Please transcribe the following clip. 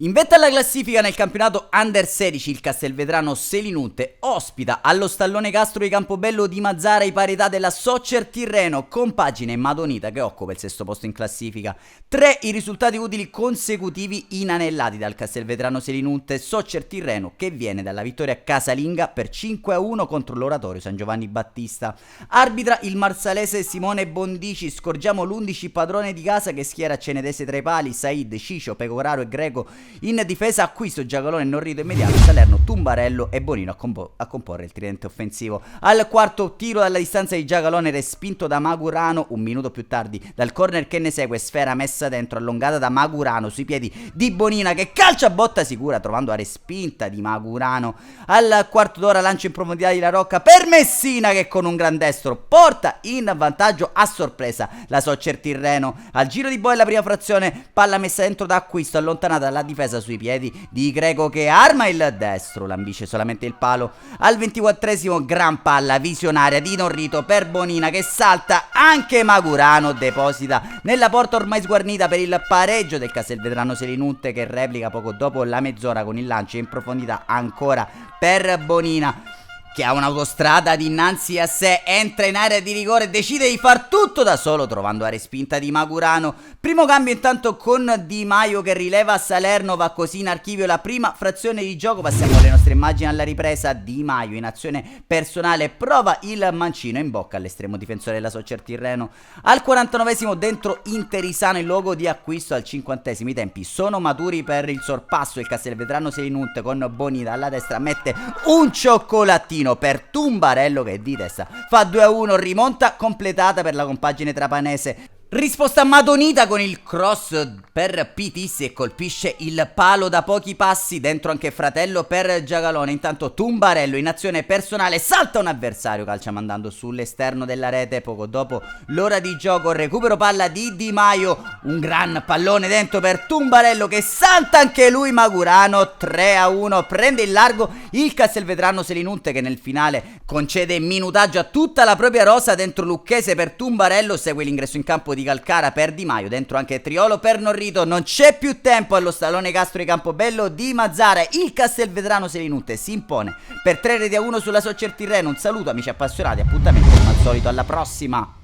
In vetta alla classifica nel campionato Under 16 il Castelvetrano Selinunte ospita allo stallone Castro di Campobello di Mazara i parità della Soccer Tirreno, compagine Madonita che occupa il sesto posto in classifica. 3 i risultati utili consecutivi inanellati dal Castelvetrano Selinunte Soccer Tirreno, che viene dalla vittoria casalinga per 5-1 contro l'Oratorio San Giovanni Battista. Arbitra il marsalese Simone Bondici. Scorgiamo l'11 padrone di casa che schiera Cenedese tra i pali, Said, Cicio, Pecoraro e Greco. In difesa acquisto Giacalone, Norrito immediato, Salerno, Tumbarello e Bonino a comporre il tridente offensivo. Al quarto tiro dalla distanza di Giacalone respinto da Magurano, un minuto più tardi dal corner che ne segue, sfera messa dentro allungata da Magurano sui piedi di Bonina che calcia a botta sicura trovando la respinta di Magurano. Al quarto d'ora lancio in profondità di La Rocca per Messina che con un gran destro porta in vantaggio a sorpresa la Soccer Tirreno. Al giro di boa la prima frazione, palla messa dentro da acquisto allontanata dalla difesa sui piedi di Greco che arma il destro, lambisce solamente il palo. Al 24esimo gran palla visionaria di Norrito per Bonina che salta, anche Magurano deposita nella porta ormai sguarnita per il pareggio del Castelvetrano Selinunte che replica poco dopo la mezz'ora con il lancio in profondità ancora per Bonina che ha un'autostrada dinanzi a sé, entra in area di rigore e decide di far tutto da solo trovando la respinta di Magurano. Primo cambio intanto con Di Maio che rileva Salerno, va così in archivio la prima frazione di gioco. Passiamo alle nostre immagini alla ripresa. Di Maio in azione personale prova il mancino in bocca all'estremo difensore della Soccer Tirreno. Al 49esimo dentro Interisano il logo di acquisto. Al 50esimo i tempi sono maturi per il sorpasso. Il Castelvetrano Selinunte con Bonita alla destra mette un cioccolatino per Tumbarello che di testa fa 2-1, rimonta completata per la compagine trapanese. Risposta Madonita con il cross per Pitissi e colpisce il palo da pochi passi, dentro anche Fratello per Giacalone. Intanto Tumbarello in azione personale salta un avversario, calcia mandando sull'esterno della rete. Poco dopo l'ora di gioco, recupero palla di Di Maio, un gran pallone dentro per Tumbarello che salta anche lui Magurano. 3-1, prende il largo il Castelvetrano Selinunte che nel finale concede minutaggio a tutta la propria rosa. Dentro Lucchese per Tumbarello, segue l'ingresso in campo di Calcara per Di Maio, dentro anche Triolo per Norrito. Non c'è più tempo allo stallone Castro di Campobello di Mazara, il Castelvetrano Selinunte si impone per 3-1 sulla Soccer Tirreno. Un saluto amici appassionati, appuntamento come al solito alla prossima.